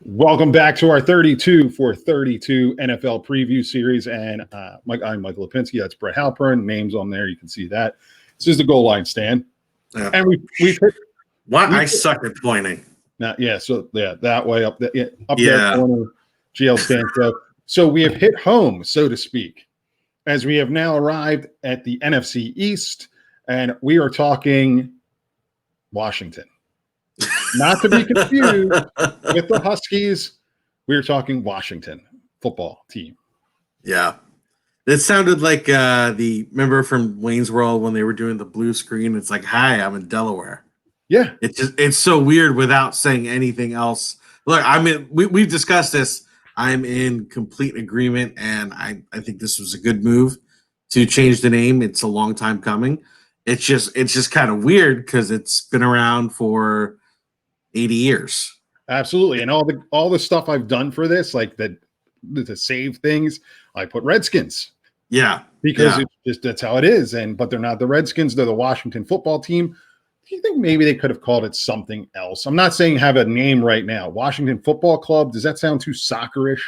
Welcome back to our 32 for 32 NFL preview series. And I'm Michael Lipinski. That's Brett Halpern. Names on there. You can see that. This is the goal line stand. Yeah. And we've hit. I suck at pointing. That way up, up Yeah. there corner, GL stand. So we have hit home, so to speak, as we have now arrived at the NFC East. And we are talking Washington. Not to be confused with the Huskies. We're talking Washington football team. Yeah. It sounded like remember from Wayne's World when they were doing the blue screen? It's like, hi, I'm in Delaware. Yeah. It's so weird without saying anything else. Look, we've discussed this. I'm in complete agreement, and I think this was a good move to change the name. It's a long time coming. It's just kind of weird because it's been around for 80 years. Absolutely. And all the stuff I've done for this, like that to save things, I put Redskins. Yeah. Because it's just that's how it is. But they're not the Redskins, they're the Washington football team. Do you think maybe they could have called it something else? I'm not saying have a name right now. Washington Football Club, does that sound too soccerish?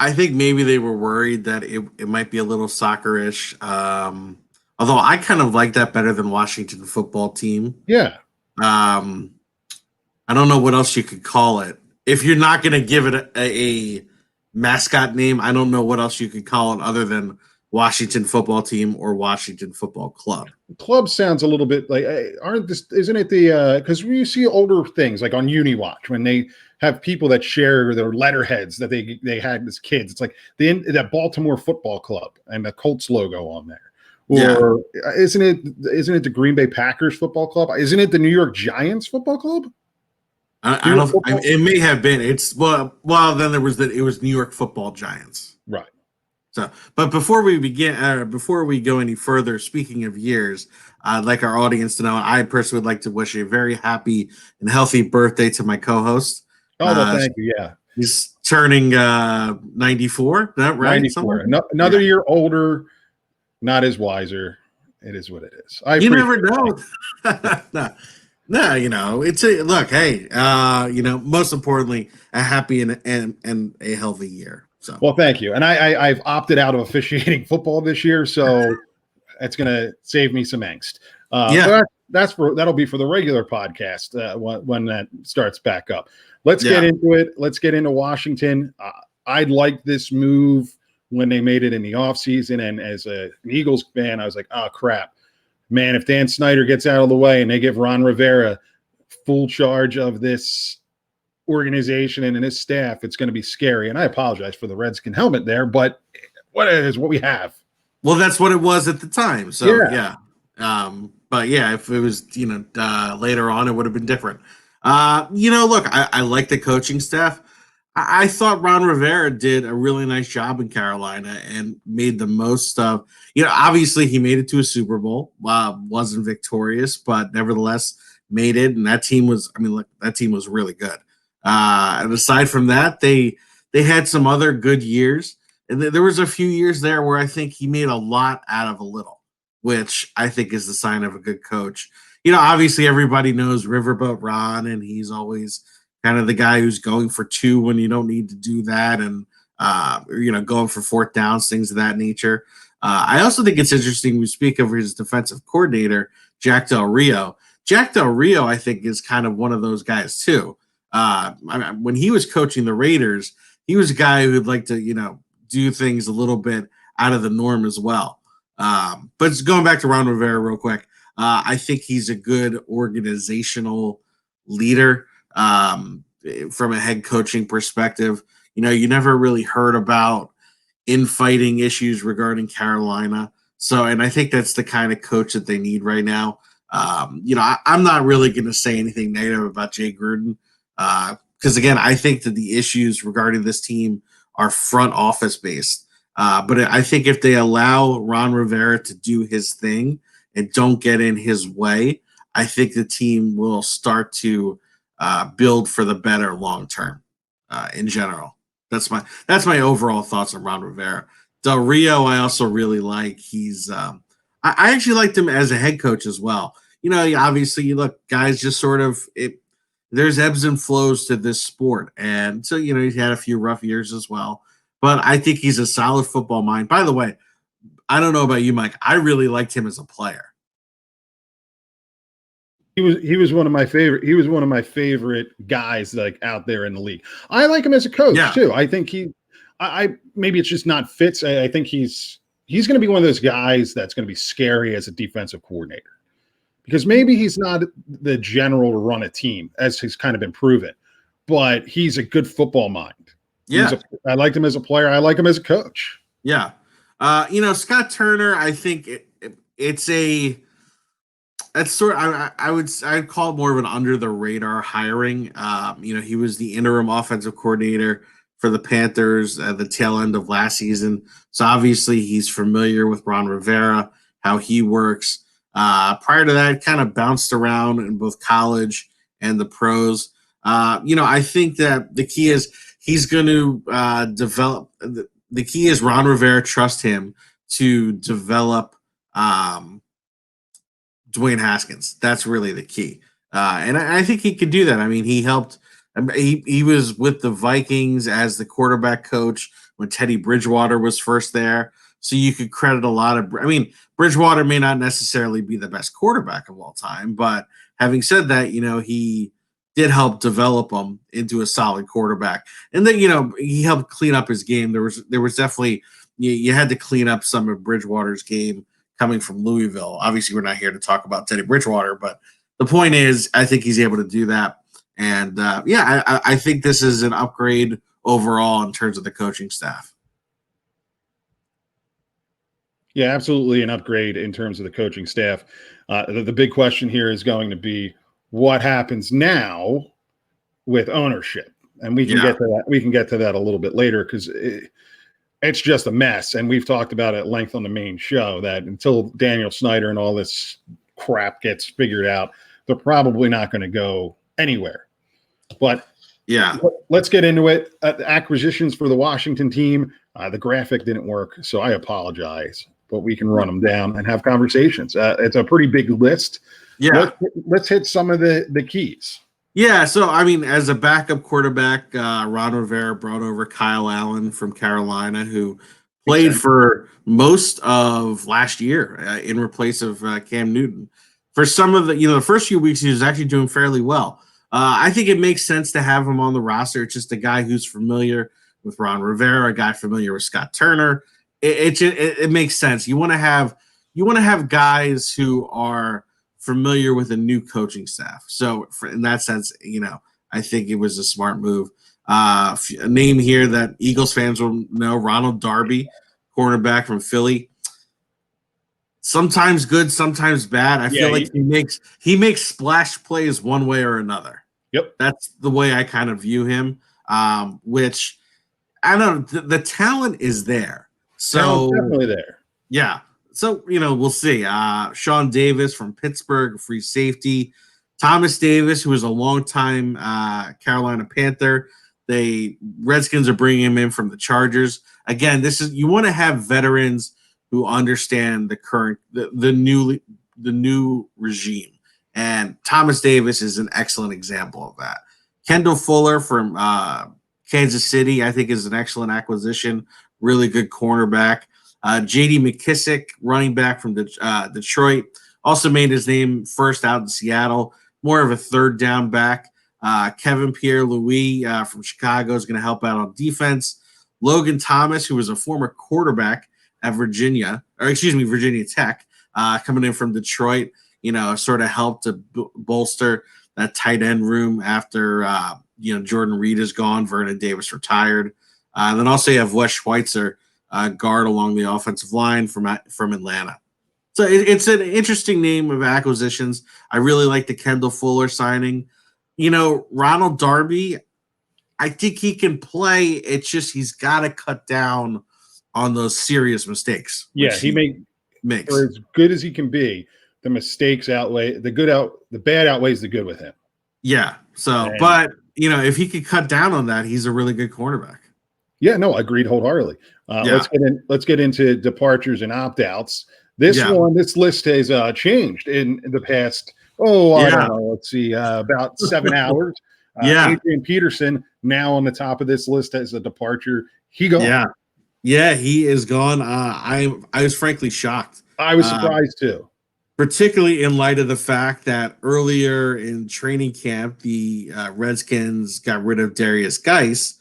I think maybe they were worried that it might be a little soccerish. Although I kind of like that better than Washington Football Team. Yeah. I don't know what else you could call it. If you're not going to give it a mascot name, I don't know what else you could call it other than Washington Football Team or Washington Football Club. Club sounds a little bit like isn't it the because when you see older things like on UniWatch when they have people that share their letterheads that they had as kids, it's like that Baltimore Football Club and the Colts logo on there. Or isn't it the Green Bay Packers Football Club? Isn't it the New York Giants Football Club? I don't. It may have been. It's well. Then it was New York Football Giants. Right. So, but before we begin, before we go any further, speaking of years, I'd like our audience to know I personally would like to wish a very happy and healthy birthday to my co-host. Oh, well, thank you. Yeah, he's turning 94. Is that right? 94. Another year older, not as wiser. It is what it is. You never know. No, it's look. Hey, most importantly, a happy and a healthy year. So, well, thank you. And I've opted out of officiating football this year, so it's going to save me some angst. That'll be for the regular podcast when that starts back up. Let's get into it. Let's get into Washington. I like this move when they made it in the offseason, and as an Eagles fan, I was like, oh crap. Man, if Dan Snyder gets out of the way and they give Ron Rivera full charge of this organization and his staff, it's going to be scary. And I apologize for the Redskin helmet there, but what we have. Well, that's what it was at the time. So, yeah. But, yeah, if it was, later on, it would have been different. Look, I like the coaching staff. I thought Ron Rivera did a really nice job in Carolina and made the most of, obviously he made it to a Super Bowl, wasn't victorious, but nevertheless made it. And that team was really good. And aside from that, they had some other good years. And there was a few years there where I think he made a lot out of a little, which I think is the sign of a good coach. Obviously everybody knows Riverboat Ron, and he's always kind of the guy who's going for two when you don't need to do that, and going for fourth downs, things of that nature. I also think it's interesting we speak of his defensive coordinator, Jack Del Rio. Jack Del Rio, I think, is kind of one of those guys too. When he was coaching the Raiders, he was a guy who'd like to, do things a little bit out of the norm as well. But going back to Ron Rivera real quick, I think he's a good organizational leader. From a head coaching perspective, you never really heard about infighting issues regarding Carolina. So, and I think that's the kind of coach that they need right now. I'm not really going to say anything negative about Jay Gruden because, again, I think that the issues regarding this team are front office based. But I think if they allow Ron Rivera to do his thing and don't get in his way, I think the team will start to build for the better long term in general. That's my overall thoughts on Ron Rivera. Del Rio, I also really like. He's I actually liked him as a head coach as well. Obviously, you look, guys just sort of there's ebbs and flows to this sport. And so, he's had a few rough years as well. But I think he's a solid football mind. By the way, I don't know about you, Mike. I really liked him as a player. He was one of my favorite. He was one of my favorite guys like out there in the league. I like him as a coach too. I think I maybe it's just not fits. I think he's going to be one of those guys that's going to be scary as a defensive coordinator, because maybe he's not the general to run a team, as he's kind of been proven, but he's a good football mind. Yeah, I liked him as a player. I like him as a coach. Yeah, Scott Turner. I think that's sort of, I'd call it more of an under the radar hiring. He was the interim offensive coordinator for the Panthers at the tail end of last season. So obviously he's familiar with Ron Rivera, how he works. Prior to that, kind of bounced around in both college and the pros. I think that the key is he's going to develop. The key is Ron Rivera trusts him to develop Dwayne Haskins. That's really the key. And I think he could do that. I mean, he helped. He was with the Vikings as the quarterback coach when Teddy Bridgewater was first there. So you could credit a lot of. I mean, Bridgewater may not necessarily be the best quarterback of all time, but having said that, he did help develop him into a solid quarterback. And then, he helped clean up his game. There was definitely you had to clean up some of Bridgewater's game coming from Louisville. Obviously, we're not here to talk about Teddy Bridgewater, but the point is, I think he's able to do that. And I think this is an upgrade overall in terms of the coaching staff. Yeah, absolutely an upgrade in terms of the coaching staff. The big question here is going to be what happens now with ownership, and we can get to that. We can get to that a little bit later, because it's just a mess, and we've talked about it at length on the main show that until Daniel Snyder and all this crap gets figured out, they're probably not going to go anywhere. But let's get into it. Acquisitions for the Washington team. The graphic didn't work, so I apologize, but we can run them down and have conversations. It's a pretty big list. Yeah, let's hit some of the keys. Yeah, so I mean, as a backup quarterback, Ron Rivera brought over Kyle Allen from Carolina, who played for most of last year in replace of Cam Newton. For some of the first few weeks, he was actually doing fairly well. I think it makes sense to have him on the roster. It's just a guy who's familiar with Ron Rivera, a guy familiar with Scott Turner. It makes sense. You want to have guys who are familiar with a new coaching staff. So in that sense, I think it was a smart move. A name here that Eagles fans will know, Ronald Darby, cornerback from Philly. Sometimes good, sometimes bad. I feel like he makes splash plays one way or another. Yep. That's the way I kind of view him, which I don't know. The talent is there. So definitely there. Yeah. So, we'll see. Sean Davis from Pittsburgh, free safety. Thomas Davis, who is a longtime Carolina Panther. Redskins are bringing him in from the Chargers. Again, you want to have veterans who understand the new regime. And Thomas Davis is an excellent example of that. Kendall Fuller from Kansas City, I think, is an excellent acquisition. Really good cornerback. J.D. McKissick, running back from Detroit, also made his name first out in Seattle, more of a third down back. Kevin Pierre-Louis from Chicago is going to help out on defense. Logan Thomas, who was a former quarterback at Virginia Tech, coming in from Detroit, sort of helped to bolster that tight end room after, Jordan Reed is gone, Vernon Davis retired. Then also you have Wes Schweitzer, guard along the offensive line from Atlanta. So it's an interesting name of acquisitions. I really like the Kendall Fuller signing. Ronald Darby, I think he can play. It's just he's got to cut down on those serious mistakes. Yeah, he makes. For as good as he can be, the mistakes outweigh the good. The bad outweighs the good with him. Yeah. So, but if he could cut down on that, he's a really good cornerback. Yeah, no, agreed wholeheartedly. Let's get into departures and opt-outs. This list has changed in the past Oh, I Yeah. don't know. Let's see, about 7 hours. Yeah. Adrian Peterson now on the top of this list as a departure. He gone. Yeah. Yeah, he is gone. I was frankly shocked. I was surprised too. Particularly in light of the fact that earlier in training camp, the Redskins got rid of Darius Geis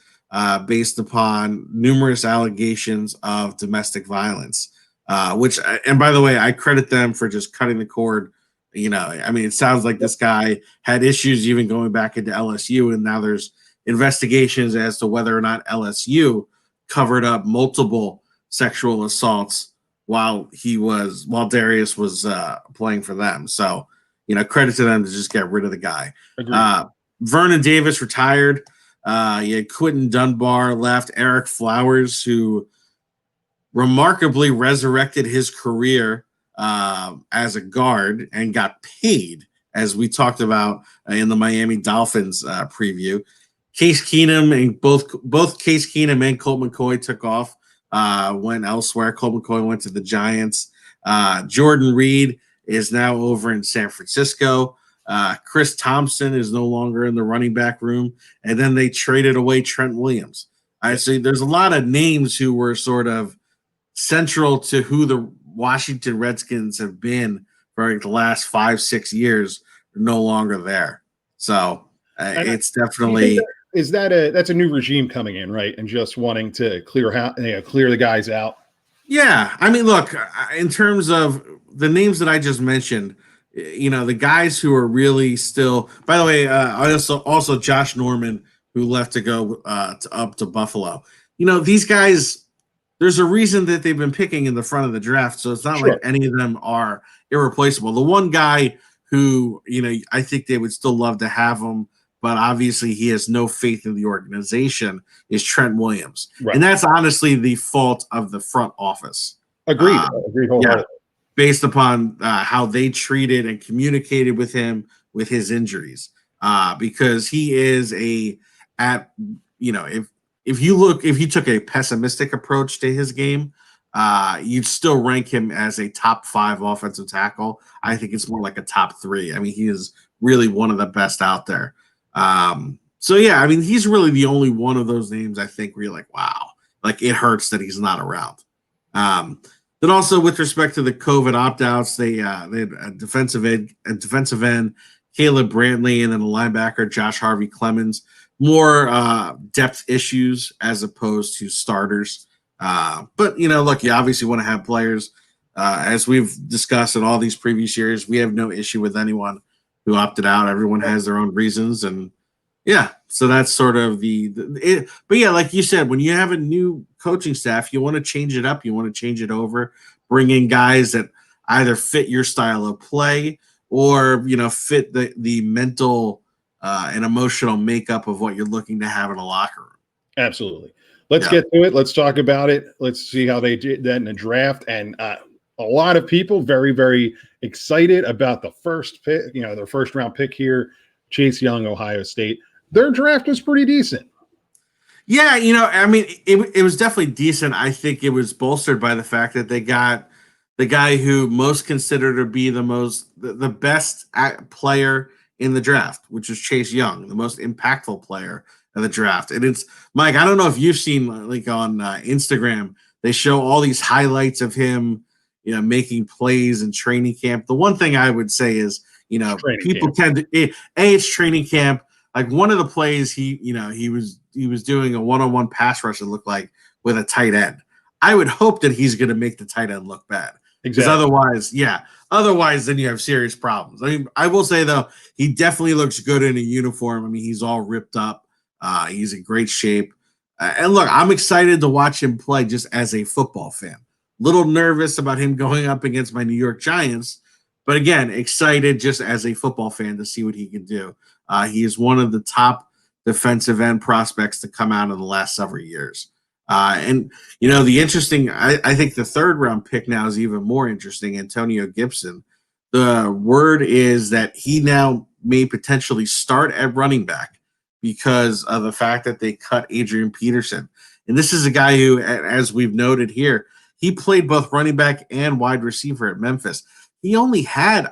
based upon numerous allegations of domestic violence. And by the way, I credit them for just cutting the cord. I mean, it sounds like this guy had issues even going back into LSU, and now there's investigations as to whether or not LSU covered up multiple sexual assaults while Darius was playing for them. So, credit to them to just get rid of the guy. Vernon Davis retired. You had Quentin Dunbar left. Eric Flowers, who remarkably resurrected his career as a guard and got paid, as we talked about in the Miami Dolphins preview. Case Keenum and both Case Keenum and Colt McCoy took off, went elsewhere. Colt McCoy went to the Giants. Jordan Reed is now over in San Francisco. Chris Thompson is no longer in the running back room. And then they traded away Trent Williams. I see there's a lot of names who were sort of central to who the Washington Redskins have been for the last 5-6 years are no longer there. So it's definitely that's a new regime coming in, right? And just wanting to clear the guys out. Yeah, I mean, look, in terms of the names that I just mentioned, the guys who are really still. By the way, also Josh Norman, who left to go up to Buffalo. These guys. There's a reason that they've been picking in the front of the draft, so it's not like any of them are irreplaceable. The one guy who, I think they would still love to have him, but obviously he has no faith in the organization, is Trent Williams. Right. And that's honestly the fault of the front office. Agreed wholeheartedly. Yeah, based upon how they treated and communicated with him with his injuries. Because he is if you took a pessimistic approach to his game, you'd still rank him as a top 5 offensive tackle. I think it's more like a top 3. I mean, he is really one of the best out there. So yeah, I memean, he's really the only one of those names I think where you're like, wow, like it hurts that he's not around. Then also with respect to the COVID opt-outs, they had a defensive end, Caleb Brantley, and then a linebacker, Josh Harvey Clemens. More depth issues as opposed to starters. But, look, you obviously want to have players. As we've discussed in all these previous years, we have no issue with anyone who opted out. Everyone has their own reasons. And, yeah, so that's sort of but, yeah, like you said, when you have a new coaching staff, you want to change it up. You want to change it over. Bring in guys that either fit your style of play or, fit the mental and emotional makeup of what you're looking to have in a locker room. Absolutely. Let's get to it. Let's talk about it. Let's see how they did that in the draft. And a lot of people very, very excited about the first pick, their first round pick here, Chase Young, Ohio State. Their draft was pretty decent. Yeah, I mean, it was definitely decent. I think it was bolstered by the fact that they got the guy who most considered to be the best player in the draft, which is Chase Young, the most impactful player of the draft. And it's Mike, I don't know if you've seen like on Instagram, they show all these highlights of him, making plays in training camp. The one thing I would say is, people tend to it's training camp. Like one of the plays he was doing a one-on-one pass rush, it looked like, with a tight end. I would hope that he's going to make the tight end look bad. Because otherwise, then you have serious problems. I mean, I will say, though, he definitely looks good in a uniform. I mean, he's all ripped up. He's in great shape. And look, I'm excited to watch him play just as a football fan. Little nervous about him going up against my New York Giants. But again, excited just as a football fan to see what he can do. He is one of the top defensive end prospects to come out in the last several years. And the interesting, I think the 3rd round pick now is even more interesting. Antonio Gibson. The word is that he now may potentially start at running back because of the fact that they cut Adrian Peterson. And this is a guy who, as we've noted here, he played both running back and wide receiver at Memphis. He only had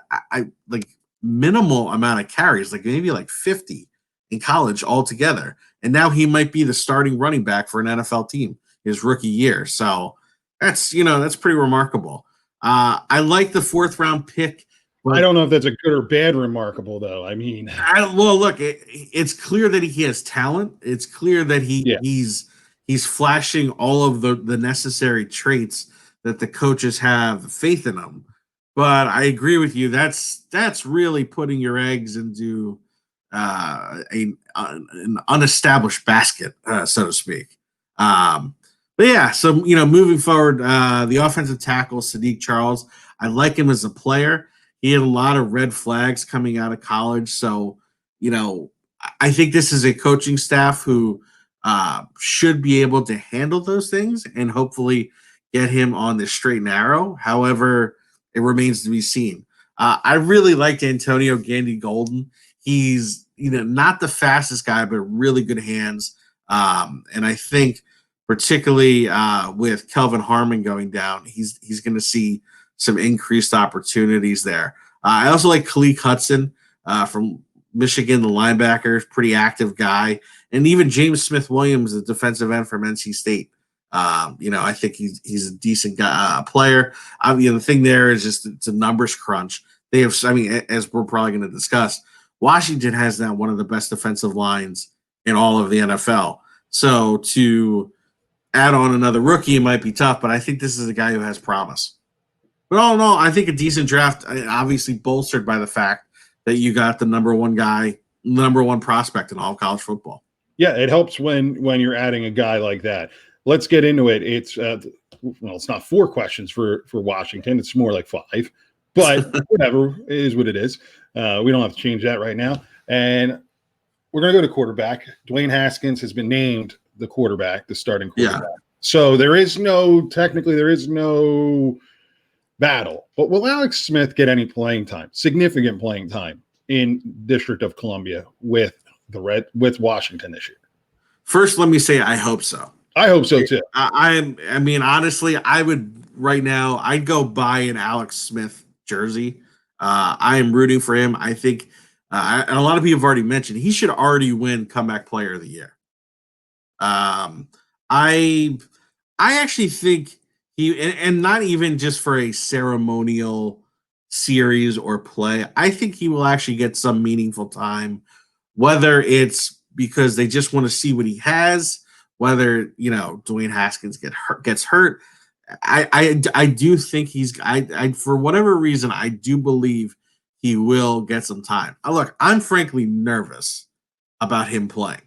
minimal amount of carries, like maybe like 50 in college altogether. And now he might be the starting running back for an NFL team his rookie year. So that's pretty remarkable. I like the 4th round pick. I don't know if that's a good or bad remarkable, though. I mean, look, it's clear that he has talent. It's clear that he's flashing all of the necessary traits that the coaches have faith in him. But I agree with you. That's really putting your eggs into an unestablished basket, so to speak. But yeah, so moving forward, the offensive tackle Sadiq Charles, I like him as a player. He had a lot of red flags coming out of college, so I think this is a coaching staff who should be able to handle those things and hopefully get him on the straight and narrow. However, it remains to be seen. I really liked Antonio Gandy Golden. He's not the fastest guy, but really good hands. And I think particularly with Kelvin Harmon going down, he's going to see some increased opportunities there. I also like Khaleke Hudson from Michigan, the linebacker, pretty active guy, and even James Smith-Williams, the defensive end from NC State. I think he's a decent guy, player. The thing there is just it's a numbers crunch. They have, as we're probably going to discuss, Washington has now one of the best defensive lines in all of the NFL. So to add on another rookie, it might be tough, but I think this is a guy who has promise. But all in all, I think a decent draft, obviously bolstered by the fact that you got the number one prospect in all of college football. Yeah, it helps when you're adding a guy like that. Let's get into it. It's it's not 4 questions for Washington. It's more like 5, but whatever, it is what it is. We don't have to change that right now. And we're going to go to quarterback. Dwayne Haskins has been named the quarterback, the starting quarterback. Yeah. So there is no battle. But will Alex Smith get any playing time, significant playing time in District of Columbia with Washington this year? First, let me say I hope so. I hope so too. I mean, honestly, I would right now. I'd go buy an Alex Smith jersey. I am rooting for him. I think, and a lot of people have already mentioned he should already win Comeback Player of the Year. I actually think and not even just for a ceremonial series or play. I think he will actually get some meaningful time, whether it's because they just want to see what he has. Whether Dwayne Haskins gets hurt, I do think I for whatever reason I do believe he will get some time. Look, I'm frankly nervous about him playing.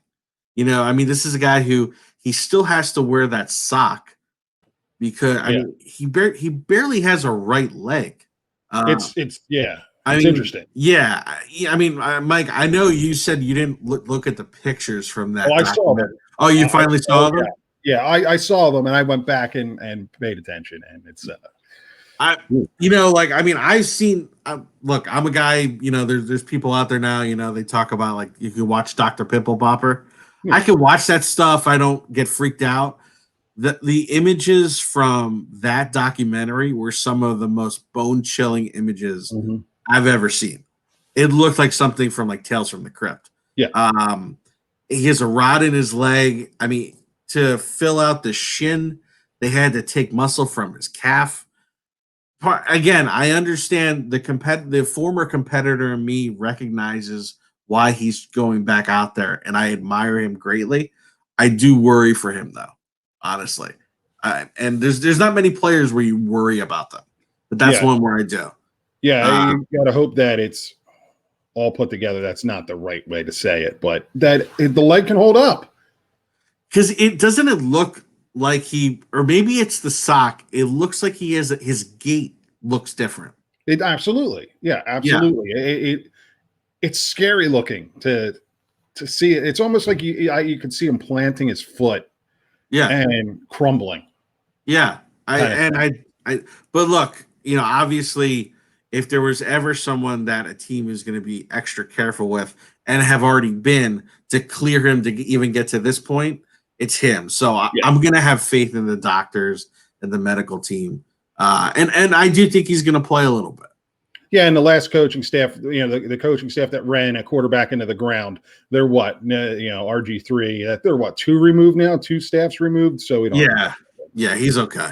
This is a guy who he still has to wear that sock because he barely has a right leg. It's interesting. Yeah, Mike, I know you said you didn't look at the pictures from that. Oh, I saw them. Oh, you finally saw them? Yeah, I saw them, and I went back and paid attention, and it's. I've seen. Look, I'm a guy. There's people out there now. They talk about like you can watch Dr. Pimple Popper. Yeah. I can watch that stuff. I don't get freaked out. The images from that documentary were some of the most bone-chilling images I've ever seen. It looked like something from like Tales from the Crypt. Yeah. He has a rod in his leg. To fill out the shin, they had to take muscle from his calf. Again, I understand the former competitor in me recognizes why he's going back out there, and I admire him greatly. I do worry for him, though, honestly. And there's not many players where you worry about them, but that's one where I do. Yeah, you got to hope that it's all put together. That's not the right way to say it, but that the leg can hold up. Because doesn't look like or maybe it's the sock. It looks like his gait looks different. It absolutely, yeah, absolutely. Yeah. It's scary looking to see it. It's almost like you could see him planting his foot, and crumbling. Yeah, but look, obviously, if there was ever someone that a team is going to be extra careful with and have already been to clear him to even get to this point, it's him. So I'm going to have faith in the doctors and the medical team. And I do think he's going to play a little bit. Yeah, and the last coaching staff, the coaching staff that ran a quarterback into the ground, they're what? RG3, they're what, 2 removed now? 2 staffs removed? So we don't. Yeah, he's okay.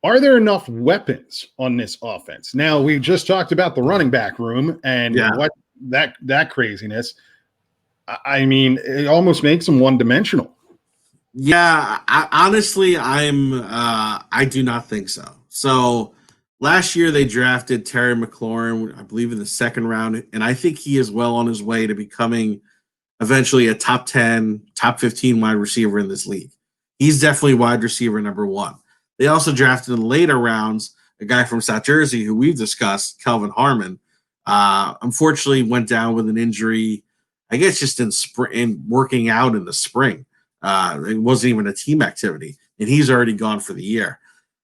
Are there enough weapons on this offense? Now, we just talked about the running back room and what that craziness. I mean, it almost makes them one-dimensional. Yeah, honestly, I do not think so. So last year they drafted Terry McLaurin, I believe, in the 2nd round, and I think he is well on his way to becoming eventually a top 10, top 15 wide receiver in this league. He's definitely wide receiver number 1. They also drafted in the later rounds a guy from South Jersey who we've discussed, Kelvin Harmon. Unfortunately, went down with an injury, I guess, just in working out in the spring. It wasn't even a team activity, and he's already gone for the year.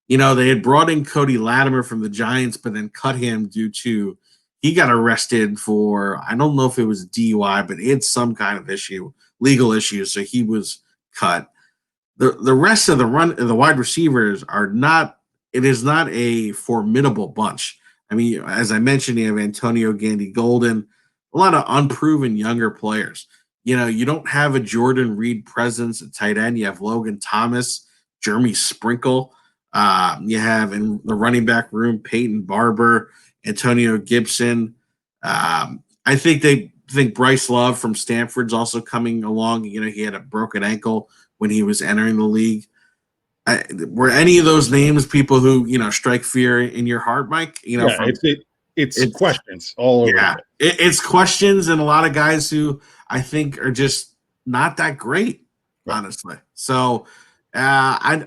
They had brought in Cody Latimer from the Giants, but then cut him due to he got arrested for, I don't know if it was DUI, but it's some kind of issue, legal issue, so he was cut. The rest of the wide receivers are not. It is not a formidable bunch. I mean, as I mentioned, you have Antonio Gandy Golden, a lot of unproven younger players. You don't have a Jordan Reed presence at tight end. You have Logan Thomas, Jeremy Sprinkle. You have in the running back room Peyton Barber, Antonio Gibson. I think they think Bryce Love from Stanford's also coming along. He had a broken ankle when he was entering the league. Were any of those names people who strike fear in your heart, Mike? It's questions all over. Yeah, it's questions and a lot of guys who I think are just not that great, honestly. So I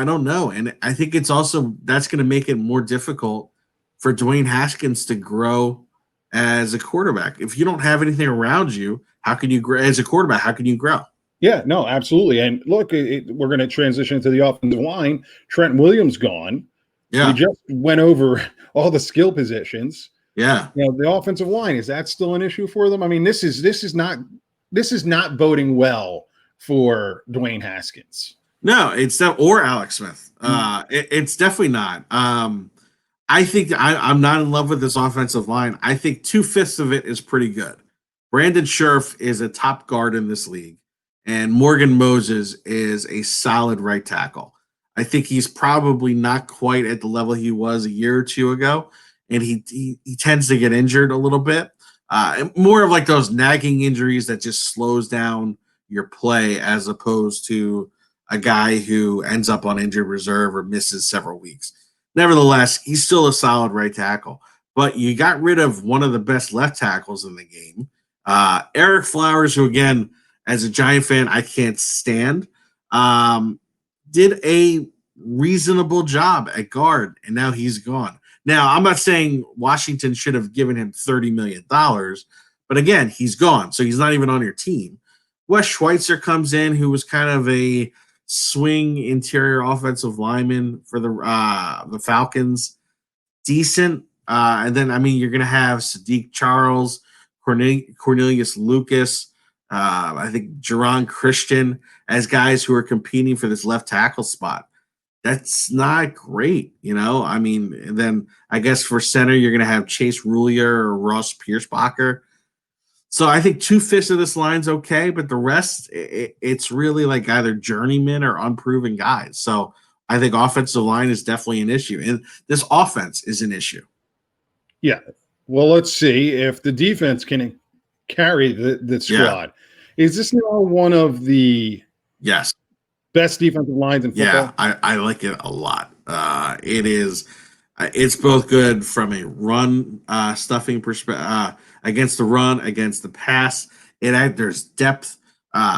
don't know, and I think it's also that's going to make it more difficult for Dwayne Haskins to grow as a quarterback. If you don't have anything around you, how can you grow as a quarterback? How can you grow? Yeah, no, absolutely. And look, we're going to transition to the offensive line. Trent Williams gone. Yeah, we just went over all the skill positions. Yeah, the offensive line, is that still an issue for them? I mean, this is not boding well for Dwayne Haskins. No, it's not, or Alex Smith. It's definitely not. I think I'm not in love with this offensive line. I think 2/5 of it is pretty good. Brandon Scherf is a top guard in this league, and Morgan Moses is a solid right tackle. I think he's probably not quite at the level he was a year or two ago, and he tends to get injured a little bit. More of like those nagging injuries that just slows down your play as opposed to a guy who ends up on injured reserve or misses several weeks. Nevertheless, he's still a solid right tackle. But you got rid of one of the best left tackles in the game. Eric Flowers, who, again, as a Giant fan, I can't stand, did a reasonable job at guard, and now he's gone. Now, I'm not saying Washington should have given him $30 million, but again, he's gone, so he's not even on your team. Wes Schweitzer comes in, who was kind of a swing interior offensive lineman for the Falcons. Decent. And then, I mean, you're going to have Sadiq Charles, Cornelius Lucas, I think Jerron Christian as guys who are competing for this left tackle spot. That's not great, I mean, and then I guess for center, you're going to have Chase Rulier or Ross Pierschbacher. So I think 2/5 of this line's okay, but the rest, it's really like either journeyman or unproven guys. So I think offensive line is definitely an issue, and this offense is an issue. Yeah. Well, let's see if the defense can carry the squad. Yeah. Is this now one of the best defensive lines in football? Yeah, I like it a lot. It is. It's both good from a run stuffing perspective against the run, against the pass. There's depth.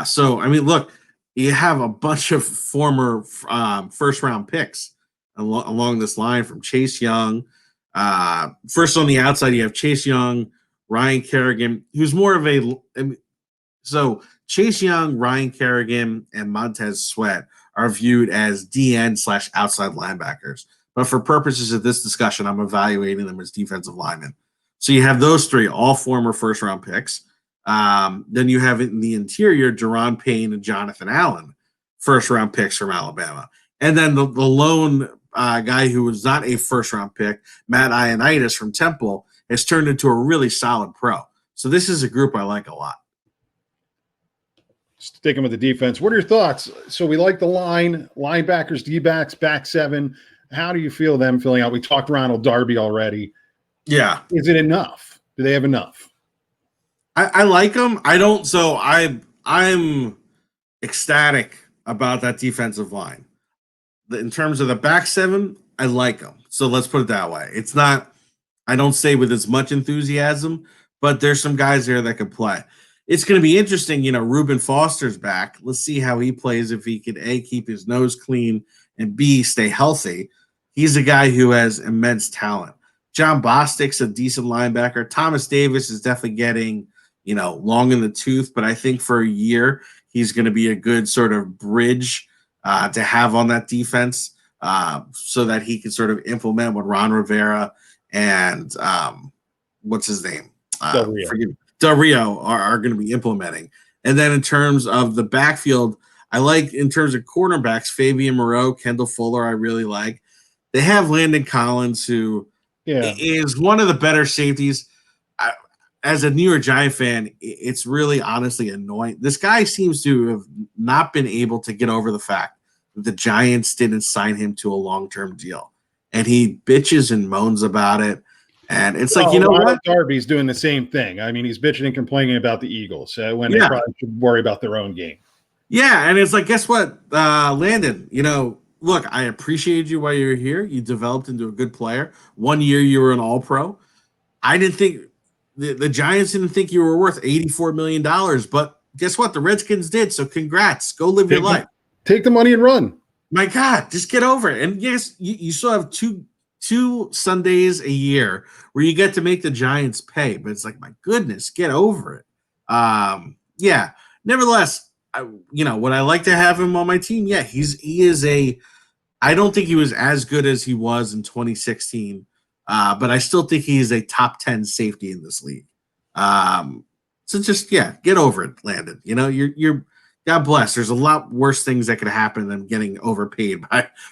So I mean, look, you have a bunch of former first round picks along this line from Chase Young. First on the outside, you have Chase Young, Ryan Kerrigan, who's more of so Chase Young, Ryan Kerrigan, and Montez Sweat are viewed as DN/outside linebackers. But for purposes of this discussion, I'm evaluating them as defensive linemen. So you have those three, all former first-round picks. Then you have in the interior, Deron Payne and Jonathan Allen, first-round picks from Alabama. And then the lone guy who was not a first-round pick, Matt Ioannidis from Temple, has turned into a really solid pro. So this is a group I like a lot. Sticking with the defense, what are your thoughts? So we like the line, linebackers, D-backs, back seven. How do you feel them filling out? We talked Ronald Darby already. Yeah. Is it enough? Do they have enough? I like them. I don't. So I'm ecstatic about that defensive line. In terms of the back seven, I like them. So let's put it that way. It's not, I don't say with as much enthusiasm, but there's some guys there that can play. It's going to be interesting. Reuben Foster's back. Let's see how he plays, if he can, A, keep his nose clean, and B, stay healthy. He's a guy who has immense talent. John Bostic's a decent linebacker. Thomas Davis is definitely getting, long in the tooth, but I think for a year, he's going to be a good sort of bridge to have on that defense so that he can sort of implement what Ron Rivera and what's his name? Del Rio are going to be implementing. And then in terms of the backfield, I like, in terms of cornerbacks, Fabian Moreau, Kendall Fuller, I really like. They have Landon Collins, who is one of the better safeties. As a New York Giant fan, it's really honestly annoying. This guy seems to have not been able to get over the fact that the Giants didn't sign him to a long-term deal. And he bitches and moans about it. And it's like, what? Darby's doing the same thing. I mean, he's bitching and complaining about the Eagles when they probably should worry about their own game. Yeah, and it's like, guess what, Landon, look, I appreciate you while you were here. You developed into a good player. 1 year you were an all-pro. I didn't think the Giants didn't think you were worth $84 million, but guess what? The Redskins did, so congrats. Go live your life. Take the money and run. My God, just get over it. And yes, you still have two Sundays a year where you get to make the Giants pay, but it's like, my goodness, get over it. Nevertheless, would I like to have him on my team? Yeah, he is I don't think he was as good as he was in 2016, but I still think he is a top 10 safety in this league. So just, get over it, Landon. You're God bless. There's a lot worse things that could happen than getting overpaid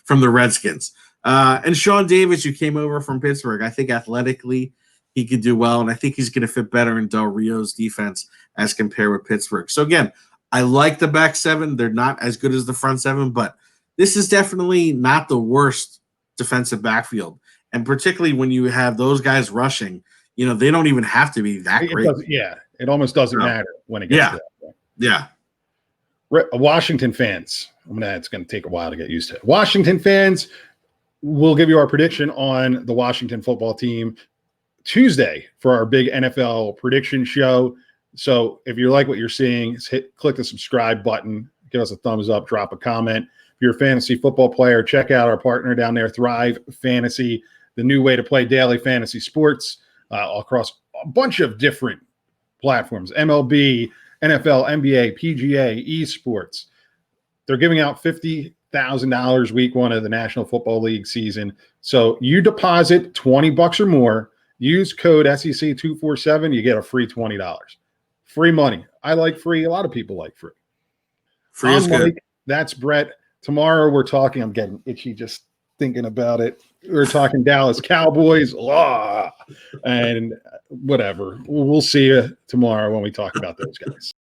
from the Redskins. And Sean Davis, who came over from Pittsburgh, I think athletically he could do well, and I think he's going to fit better in Del Rio's defense as compared with Pittsburgh. So again, I like the back seven. They're not as good as the front seven, but this is definitely not the worst defensive backfield. And particularly when you have those guys rushing, they don't even have to be that great. It almost doesn't matter when it gets to that point. Yeah. Washington fans, it's going to take a while to get used to it. Washington fans, we'll give you our prediction on the Washington football team Tuesday for our big NFL prediction show. So if you like what you're seeing, click the subscribe button, give us a thumbs up, drop a comment. If you're a fantasy football player, check out our partner down there, Thrive Fantasy, the new way to play daily fantasy sports across a bunch of different platforms, MLB, NFL, NBA, PGA, ESports. They're giving out $50,000 week one of the National Football League season. So you deposit $20 or more, use code SEC247, you get a free $20. Free money. I like free. A lot of people like free. Free is good. That's Brett. Tomorrow we're talking, I'm getting itchy just thinking about it. We're talking Dallas Cowboys, and whatever. We'll see you tomorrow when we talk about those guys.